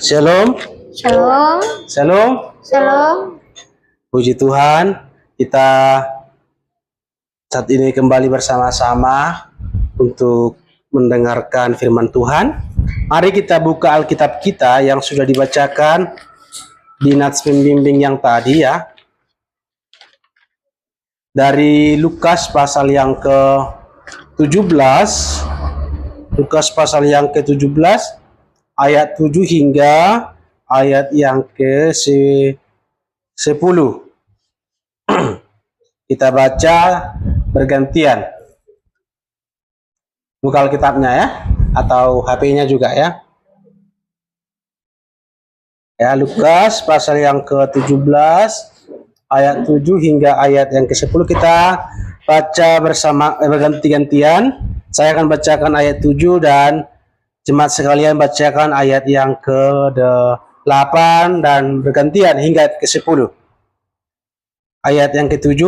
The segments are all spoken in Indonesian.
Shalom, Shalom, shalom. shalom. Puji Tuhan, kita saat ini kembali bersama-sama untuk mendengarkan firman Tuhan. Mari kita buka Alkitab kita yang sudah dibacakan di nats pembimbing yang tadi ya. Dari Lukas pasal yang ke-17, Lukas pasal yang ke-17, ayat 7 hingga ayat yang ke-10. Kita baca bergantian. Buka Alkitabnya ya, atau HP-nya juga ya. Ya, Lukas pasal yang ke-17, ayat 7 hingga ayat yang ke-10 kita baca bersama berganti-gantian. Saya akan bacakan ayat 7 dan jemaat sekalian bacakan ayat yang ke-8 dan bergantian hingga ke-10. Ayat yang ke-7,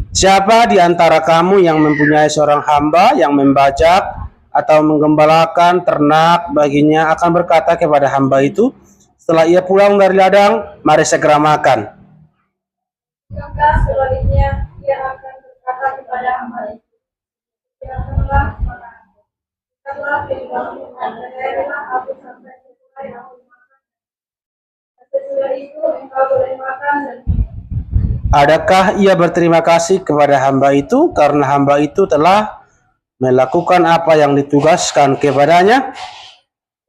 siapa di antara kamu yang mempunyai seorang hamba yang membajak atau menggembalakan ternak baginya akan berkata kepada hamba itu setelah ia pulang dari ladang, mari segera makan. Maka sebaliknya ia akan berkata kepada hamba itu, silakanlah makan. Setelah dibangun dan berilah aku sampai selesai aku makan. Sesudah itu engkau boleh makan dan minum. Adakah ia berterima kasih kepada hamba itu karena hamba itu telah melakukan apa yang ditugaskan kepadanya?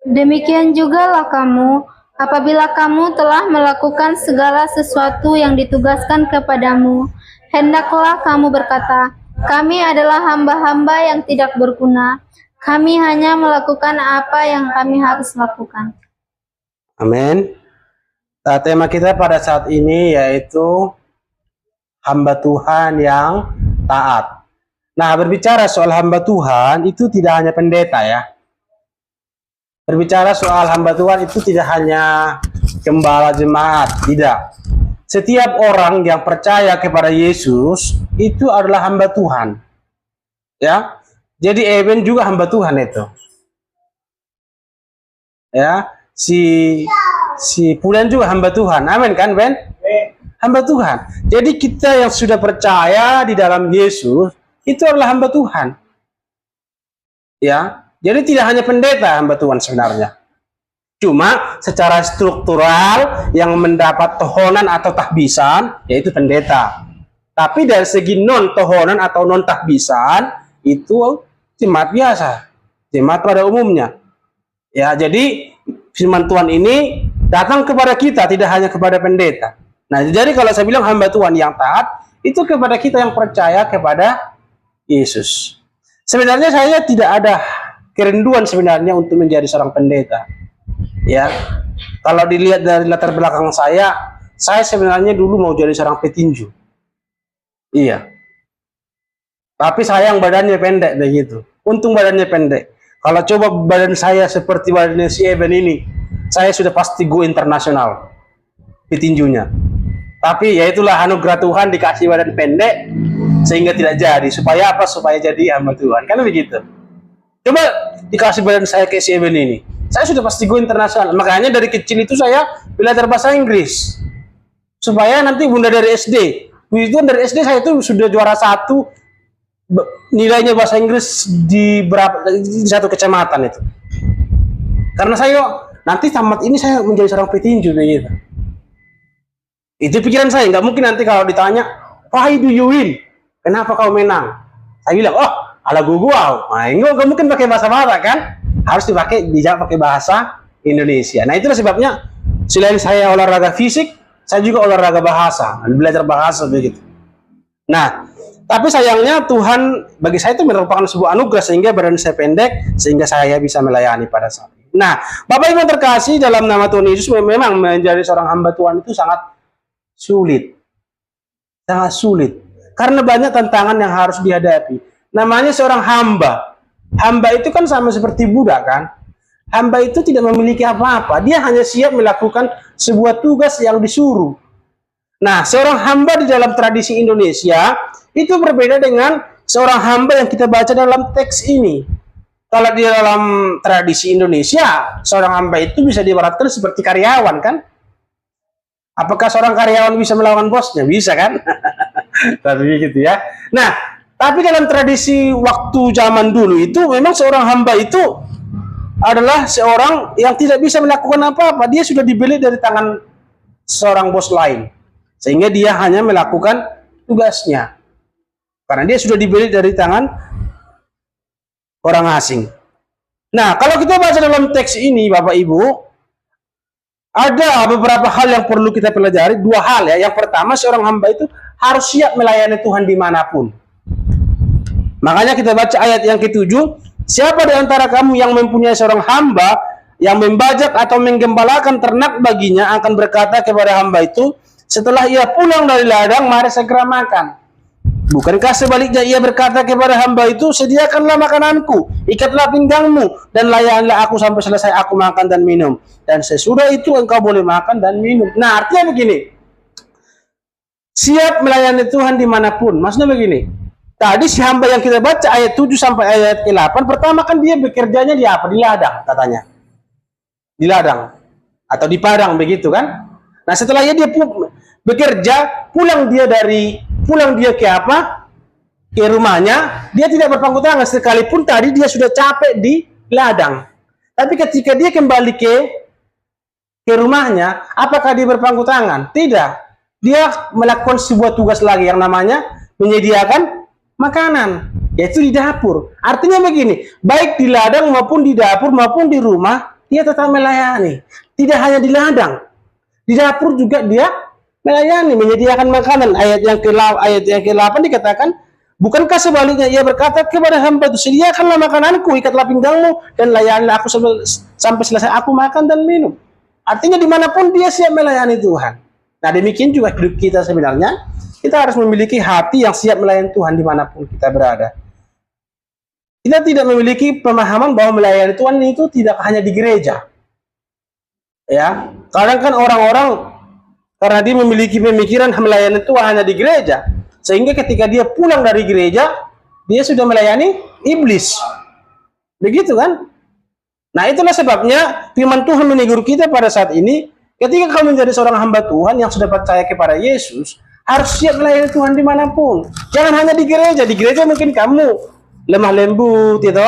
Demikian jugalah kamu, apabila kamu telah melakukan segala sesuatu yang ditugaskan kepadamu, hendaklah kamu berkata, kami adalah hamba-hamba yang tidak berguna. Kami hanya melakukan apa yang kami harus lakukan. Amin. Nah, tema kita pada saat ini yaitu hamba Tuhan yang taat. Nah, berbicara soal hamba Tuhan itu tidak hanya pendeta ya. Berbicara soal hamba Tuhan itu tidak hanya gembala jemaat, tidak. Setiap orang yang percaya kepada Yesus itu adalah hamba Tuhan. Ya. Jadi Eben juga hamba Tuhan itu. Ya, si Pulen juga hamba Tuhan. Amin kan, Ben? Hamba Tuhan. Jadi kita yang sudah percaya di dalam Yesus itu adalah hamba Tuhan. Ya. Jadi tidak hanya pendeta hamba Tuhan sebenarnya. Cuma secara struktural yang mendapat tohonan atau tahbisan yaitu pendeta. Tapi dari segi non tohonan atau non tahbisan itu jemaat biasa, jemaat pada umumnya. Ya, jadi firman Tuhan ini datang kepada kita, tidak hanya kepada pendeta. Nah, jadi kalau saya bilang hamba Tuhan yang taat, itu kepada kita yang percaya kepada Yesus. Sebenarnya saya tidak ada kerinduan sebenarnya untuk menjadi seorang pendeta. Ya, kalau dilihat dari latar belakang saya sebenarnya dulu mau jadi seorang petinju. Iya. Tapi sayang badannya pendek begitu. Untung badannya pendek. Kalau coba badan saya seperti badannya si Eben ini, saya sudah pasti go internasional petinjunya. Tapi ya itulah anugerah Tuhan dikasih badan pendek sehingga tidak jadi. Supaya apa? Supaya jadi hamba Tuhan. Kan begitu. Coba dikasih badan saya kayak si Eben ini, saya sudah pasti go internasional. Makanya dari kecil itu saya belajar bahasa Inggris. Supaya nanti bunda dari SD. Itu dari SD saya itu sudah juara 1 nilainya bahasa Inggris di satu kecamatan itu. Karena saya nanti tamat ini saya menjadi seorang petinju begitu. Itu pikiran saya. Nggak mungkin nanti kalau ditanya, why do you win? Kenapa kau menang? Saya bilang, oh, ala gua. Nah, nggak mungkin pakai bahasa Batak kan? Harus dijawab pakai bahasa Indonesia. Nah, itulah sebabnya selain saya olahraga fisik, saya juga olahraga bahasa, belajar bahasa begitu. Nah, tapi sayangnya Tuhan bagi saya itu merupakan sebuah anugerah sehingga badan saya pendek sehingga saya bisa melayani pada saat ini. Nah, Bapak Ibu terkasih, dalam nama Tuhan Yesus memang menjadi seorang hamba Tuhan itu sangat sulit. Sangat sulit. Karena banyak tantangan yang harus dihadapi. Namanya seorang hamba. Hamba itu kan sama seperti budak kan? Hamba itu tidak memiliki apa-apa. Dia hanya siap melakukan sebuah tugas yang disuruh. Nah, seorang hamba di dalam tradisi Indonesia itu berbeda dengan seorang hamba yang kita baca dalam teks ini. kalau di dalam tradisi Indonesia, seorang hamba itu bisa diibaratkan seperti karyawan kan? Apakah seorang karyawan bisa melawan bosnya? Bisa kan? Tapi gitu ya. Nah, tapi dalam tradisi waktu zaman dulu itu memang seorang hamba itu adalah seorang yang tidak bisa melakukan apa-apa. Dia sudah dibeli dari tangan seorang bos lain. Sehingga dia hanya melakukan tugasnya. Karena dia sudah dibeli dari tangan orang asing. Nah, kalau kita baca dalam teks ini, Bapak Ibu, ada beberapa hal yang perlu kita pelajari. Dua hal ya. Yang pertama, seorang hamba itu harus siap melayani Tuhan dimanapun. Makanya kita baca ayat yang ke-7. Siapa di antara kamu yang mempunyai seorang hamba yang membajak atau menggembalakan ternak baginya akan berkata kepada hamba itu, setelah ia pulang dari ladang, mari segera makan. Bukankah sebaliknya ia berkata kepada hamba itu, sediakanlah makananku, ikatlah pinggangmu, dan layanilah aku sampai selesai aku makan dan minum. Dan sesudah itu engkau boleh makan dan minum. Nah, artinya begini, siap melayani Tuhan dimanapun. Maksudnya begini, tadi si hamba yang kita baca ayat 7 sampai ayat 8, pertama kan dia bekerjanya di apa? Di ladang katanya. Di ladang. Atau di padang begitu kan. Nah, setelah dia bekerja, pulang dia ke apa? Ke rumahnya, dia tidak berpangku tangan sekalipun tadi dia sudah capek di ladang. Tapi ketika dia kembali ke rumahnya, apakah dia berpangku tangan? Tidak. Dia melakukan sebuah tugas lagi yang namanya menyediakan makanan, yaitu di dapur. Artinya begini, baik di ladang maupun di dapur maupun di rumah, dia tetap melayani. Tidak hanya di ladang, di dapur juga dia melayani, menyediakan makanan. Ayat yang ke-8 dikatakan, bukankah sebaliknya ia berkata kepada hamba itu, sediakanlah makananku, ikatlah pinggangmu, dan layanilah aku sampai selesai aku makan dan minum. Artinya dimanapun dia siap melayani Tuhan. Nah, demikian juga hidup kita sebenarnya. Kita harus memiliki hati yang siap melayani Tuhan dimanapun kita berada. Kita tidak memiliki pemahaman bahwa melayani Tuhan itu tidak hanya di gereja. Ya, kadang kan orang-orang karena dia memiliki pemikiran melayani Tuhan hanya di gereja, sehingga ketika dia pulang dari gereja, dia sudah melayani iblis. Begitu kan? Nah, itulah sebabnya firman Tuhan menegur kita pada saat ini, ketika kamu menjadi seorang hamba Tuhan yang sudah percaya kepada Yesus, harus siap melayani Tuhan dimanapun. Jangan hanya di gereja. Di gereja mungkin kamu lemah lembut, gitu.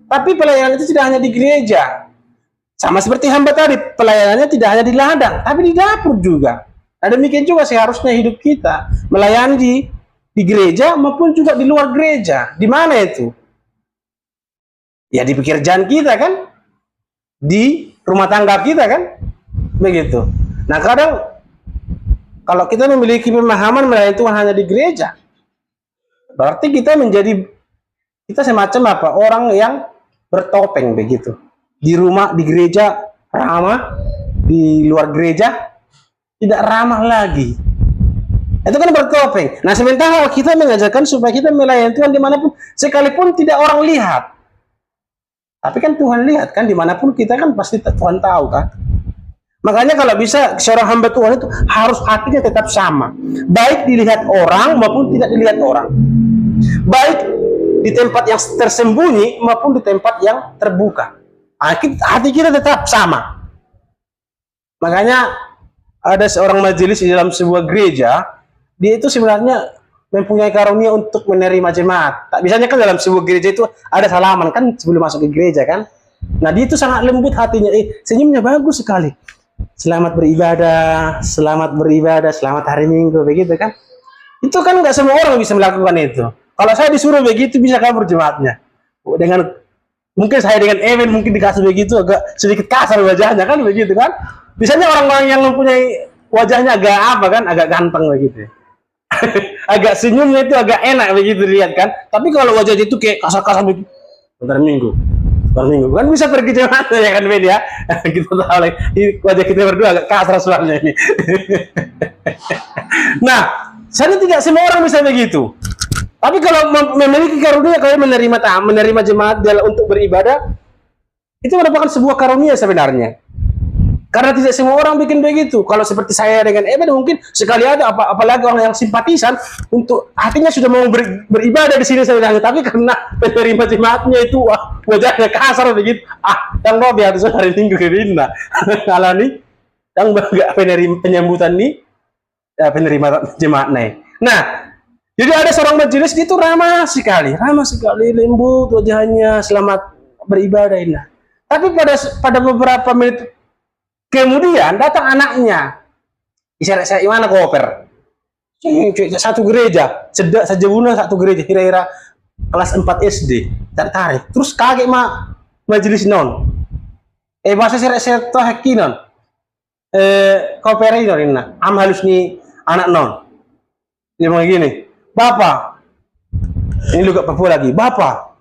Tapi pelayanan itu tidak hanya di gereja. Sama seperti hamba tadi, pelayanannya tidak hanya di ladang, tapi di dapur juga. Nah, demikian juga seharusnya hidup kita melayani di gereja maupun juga di luar gereja. Di mana itu? Ya di pekerjaan kita kan, di rumah tangga kita kan, begitu. Nah, kadang kalau kita memiliki pemahaman melayani Tuhan hanya di gereja, berarti kita semacam apa? Orang yang bertopeng begitu. Di rumah, di gereja ramah, di luar gereja tidak ramah lagi. Itu kan bertopeng. Nah, sementara kita mengajarkan supaya kita melayani Tuhan dimanapun, sekalipun tidak orang lihat. Tapi kan Tuhan lihat kan, dimanapun kita kan pasti Tuhan tahu kan. Makanya kalau bisa seorang hamba Tuhan itu harus hatinya tetap sama. Baik dilihat orang maupun tidak dilihat orang. Baik di tempat yang tersembunyi maupun di tempat yang terbuka. Hati kita tetap sama. Makanya ada seorang majelis di dalam sebuah gereja, dia itu sebenarnya mempunyai karunia untuk menerima jemaat. Tak bisanya kan dalam sebuah gereja itu ada salaman kan sebelum masuk ke gereja kan. Nah, dia itu sangat lembut hatinya, senyumnya bagus sekali. Selamat beribadah, selamat hari Minggu begitu kan. Itu kan nggak semua orang bisa melakukan itu. Kalau saya disuruh begitu bisa kabur jemaatnya. Mungkin saya dengan Evan mungkin dikasih begitu agak sedikit kasar wajahnya kan begitu kan. Biasanya orang-orang yang mempunyai wajahnya agak apa kan, agak ganteng begitu. Agak senyumnya itu agak enak begitu dilihat kan. Tapi kalau wajahnya itu kayak kasar-kasar begitu. Bentar minggu kan bisa pergi jemaat ya kan Ben ya. Kita tahu wajah kita berdua agak kasar suaranya ini. Nah, saya tidak semua orang bisa begitu. Tapi kalau memiliki karunia kayak menerima jemaat untuk beribadah, itu merupakan sebuah karunia sebenarnya. Karena tidak semua orang bikin begitu. Kalau seperti saya dengan Eben mungkin sekali ada, apalagi orang yang simpatisan untuk hatinya sudah mau beribadah di sini saya bilang, tapi karena penerima jemaatnya itu wajahnya kasar begitu. Yang Robi harus hari Minggu ke Dinda. Kalau nih yang enggak penerima penyambutan nih penerima jemaat nih. Nah, jadi ada seorang majelis itu ramah sekali, lembut wajahnya, selamat beribadah indah. Tapi pada beberapa menit kemudian datang anaknya, saya mana koper, satu gereja, sejauhnya satu gereja, kira-kira kelas 4 SD, tertarik, terus kaget majelis non, bahasa saya toh non, koper ini non, halus nih anak non, dia mau gini. Bapak, ini lu gak Papua lagi. Bapak,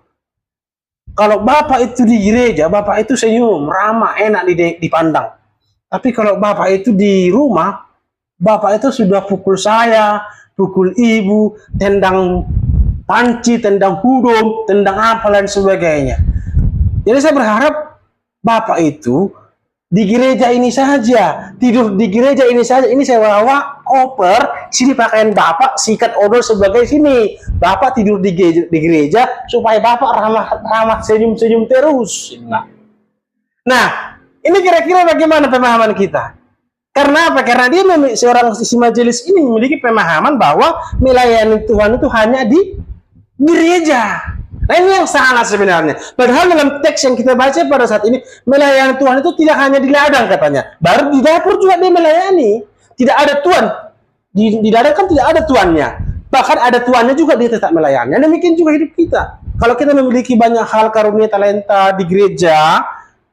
kalau Bapak itu di gereja, Bapak itu senyum, ramah, enak dipandang. Tapi kalau Bapak itu di rumah, Bapak itu sudah pukul saya, pukul ibu, tendang panci, tendang hudung, tendang apa dan sebagainya. Jadi saya berharap Bapak itu di gereja ini saja, tidur di gereja ini saja. Ini saya bawa koper, sini pakaian Bapak, sikat odol sebagai sini. Bapak tidur di gereja supaya Bapak ramah senyum-senyum terus. Nah, ini kira-kira bagaimana pemahaman kita? Karena apa? Karena dia seorang isi majelis ini memiliki pemahaman bahwa melayani Tuhan itu hanya di gereja. Nah, ini yang salah sebenarnya. Padahal dalam teks yang kita baca pada saat ini, melayani Tuhan itu tidak hanya di ladang katanya. Baru di dapur juga dia melayani. Tidak ada tuan. Di ladang kan tidak ada tuannya. Bahkan ada tuannya juga dia tetap melayani. Demikian juga hidup kita. Kalau kita memiliki banyak hal karunia talenta di gereja,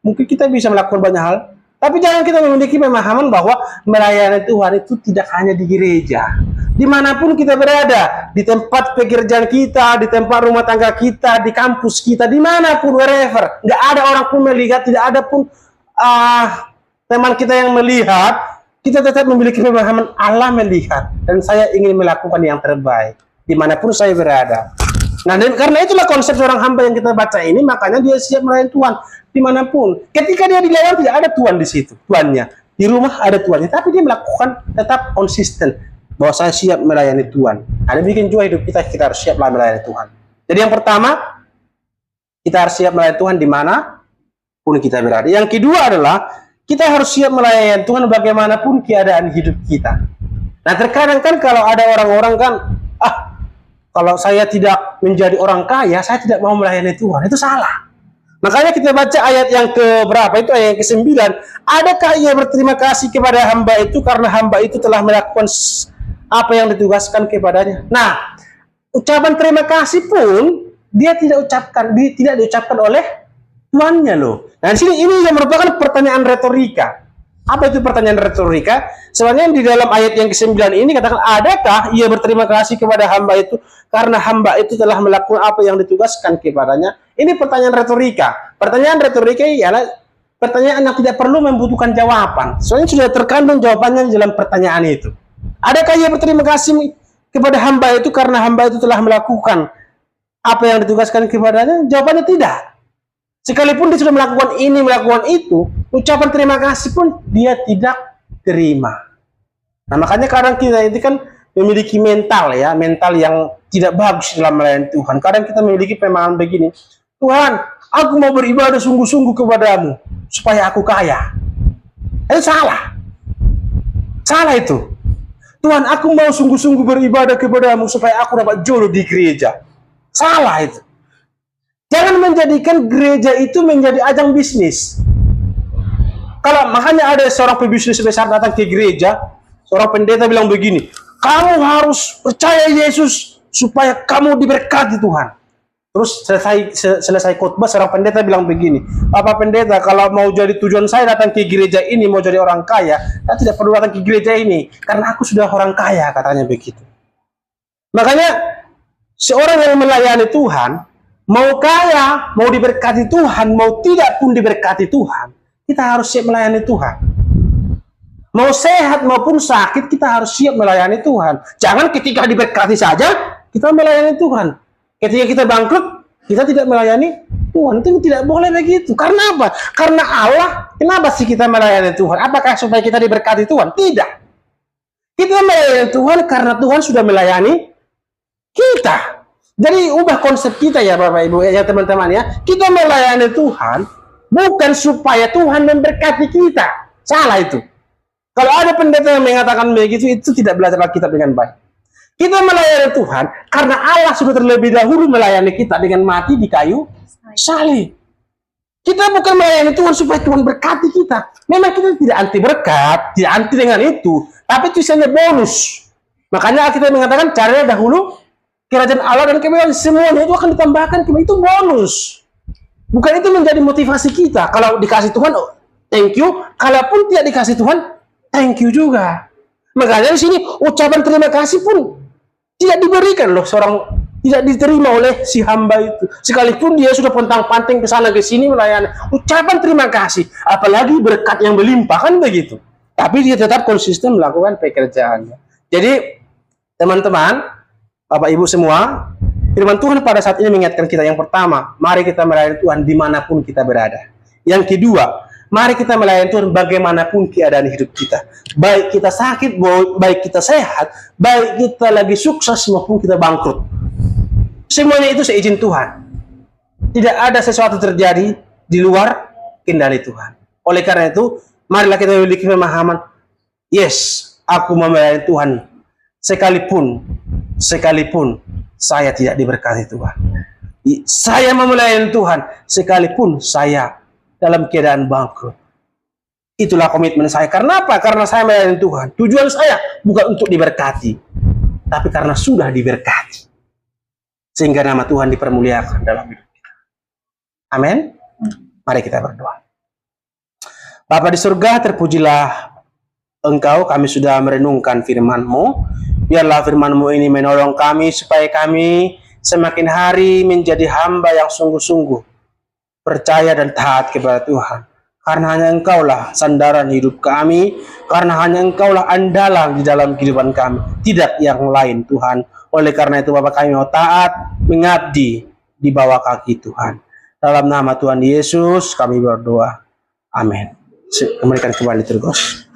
mungkin kita bisa melakukan banyak hal. Tapi jangan kita memiliki pemahaman bahwa melayani Tuhan itu tidak hanya di gereja. Dimanapun kita berada, di tempat pekerjaan kita, di tempat rumah tangga kita, di kampus kita, dimanapun, wherever, nggak ada orang pun melihat, tidak ada pun teman kita yang melihat, kita tetap memiliki pemahaman Allah melihat, dan saya ingin melakukan yang terbaik, dimanapun saya berada. Nah, dan karena itulah konsep seorang hamba yang kita baca ini, makanya dia siap melayani Tuhan, dimanapun. Ketika dia dilayani, tidak ada Tuhan di situ, tuannya. Di rumah ada tuannya, tapi dia melakukan tetap konsisten bahwa saya siap melayani Tuhan. Ada bikin juga hidup kita harus siap melayani Tuhan. Jadi yang pertama, kita harus siap melayani Tuhan dimanapun kita berada. Yang kedua adalah kita harus siap melayani Tuhan bagaimanapun keadaan hidup kita. Nah, terkadang kan kalau ada orang-orang kan, kalau saya tidak menjadi orang kaya, saya tidak mau melayani Tuhan. Itu salah. Makanya kita baca ayat yang keberapa itu, ayat yang ke-9. Adakah ia berterima kasih kepada hamba itu karena hamba itu telah melakukan apa yang ditugaskan kepadanya? Nah, ucapan terima kasih pun dia tidak diucapkan oleh tuannya loh. Nah, di sini ini yang merupakan pertanyaan retorika. Apa itu pertanyaan retorika? Sebenarnya di dalam ayat yang ke-9 ini katakan, adakah ia berterima kasih kepada hamba itu karena hamba itu telah melakukan apa yang ditugaskan kepadanya? Ini pertanyaan retorika. Pertanyaan retorika ialah pertanyaan yang tidak perlu membutuhkan jawaban. Soalnya sudah terkandung jawabannya dalam pertanyaan itu. Adakah ia berterima kasih kepada hamba itu karena hamba itu telah melakukan apa yang ditugaskan kepadanya? Jawabannya tidak. Sekalipun dia sudah melakukan ini, melakukan itu, ucapan terima kasih pun dia tidak terima. Nah, makanya kadang kita itu kan memiliki mental yang tidak bagus dalam melayani Tuhan. Kadang kita memiliki pemahaman begini, Tuhan, aku mau beribadah sungguh-sungguh kepadamu supaya aku kaya. Itu salah. Salah itu. Tuhan, aku mau sungguh-sungguh beribadah kepadamu supaya aku dapat jodoh di gereja. Salah itu. Jangan menjadikan gereja itu menjadi ajang bisnis. Kalau makanya ada seorang pebisnis besar datang ke gereja, seorang pendeta bilang begini, kamu harus percaya Yesus supaya kamu diberkati Tuhan. Terus selesai khotbah, seorang pendeta bilang begini, Bapak pendeta, kalau mau jadi tujuan saya datang ke gereja ini, mau jadi orang kaya, saya tidak perlu datang ke gereja ini, karena aku sudah orang kaya, katanya begitu. Makanya, seorang yang melayani Tuhan, mau kaya, mau diberkati Tuhan, mau tidak pun diberkati Tuhan, kita harus siap melayani Tuhan. Mau sehat maupun sakit, kita harus siap melayani Tuhan. Jangan ketika diberkati saja, kita melayani Tuhan. Ketika kita bangkrut, kita tidak melayani Tuhan. Itu tidak boleh begitu. Karena apa? Karena Allah. Kenapa sih kita melayani Tuhan? Apakah supaya kita diberkati Tuhan? Tidak. Kita melayani Tuhan karena Tuhan sudah melayani kita. Jadi ubah konsep kita ya Bapak Ibu ya teman-teman ya. Kita melayani Tuhan bukan supaya Tuhan memberkati kita. Salah itu. Kalau ada pendeta yang mengatakan begitu, itu tidak belajar Alkitab dengan baik. Kita melayani Tuhan karena Allah sudah terlebih dahulu melayani kita dengan mati di kayu salib. Kita bukan melayani Tuhan supaya Tuhan berkati kita. Memang kita tidak anti berkat, tidak anti dengan itu, tapi itu hanya bonus. Makanya kita mengatakan caranya dahulu kerajaan Allah dan kemudian semuanya itu akan ditambahkan, itu bonus. Bukan itu menjadi motivasi kita. Kalau dikasih Tuhan, oh, thank you. Kalaupun tidak dikasih Tuhan, thank you juga. Makanya di sini ucapan terima kasih pun tidak diberikan loh, seorang tidak diterima oleh si hamba itu. Sekalipun dia sudah pontang-panting ke sana ke sini melayani, ucapan terima kasih, apalagi berkat yang berlimpah kan begitu. Tapi dia tetap konsisten melakukan pekerjaannya. Jadi teman-teman, Bapak Ibu semua, firman Tuhan pada saat ini mengingatkan kita yang pertama, mari kita melayani Tuhan dimanapun kita berada. Yang kedua, mari kita melayani Tuhan bagaimanapun keadaan hidup kita. Baik kita sakit, baik kita sehat, baik kita lagi sukses maupun kita bangkrut. Semuanya itu seizin Tuhan. Tidak ada sesuatu terjadi di luar kendali Tuhan. Oleh karena itu, marilah kita memiliki pemahaman, yes, aku mau melayani Tuhan. Sekalipun saya tidak diberkati Tuhan. Saya mau melayani Tuhan, sekalipun saya dalam keadaan bangkrut. Itulah komitmen saya. Karena apa? Karena saya melayani Tuhan. Tujuan saya bukan untuk diberkati, tapi karena sudah diberkati. Sehingga nama Tuhan dipermuliakan dalam hidup kita. Amin. Mari kita berdoa. Bapa di surga, terpujilah Engkau, kami sudah merenungkan firman-Mu. Biarlah firman-Mu ini menolong kami supaya kami semakin hari menjadi hamba yang sungguh-sungguh percaya dan taat kepada Tuhan. Karena hanya Engkaulah sandaran hidup kami, karena hanya Engkaulah andalan di dalam kehidupan kami, tidak yang lain Tuhan. Oleh karena itu Bapak kami mau taat, mengabdi di bawah kaki Tuhan. Dalam nama Tuhan Yesus kami berdoa. Amin. Kembalikan kembali terus.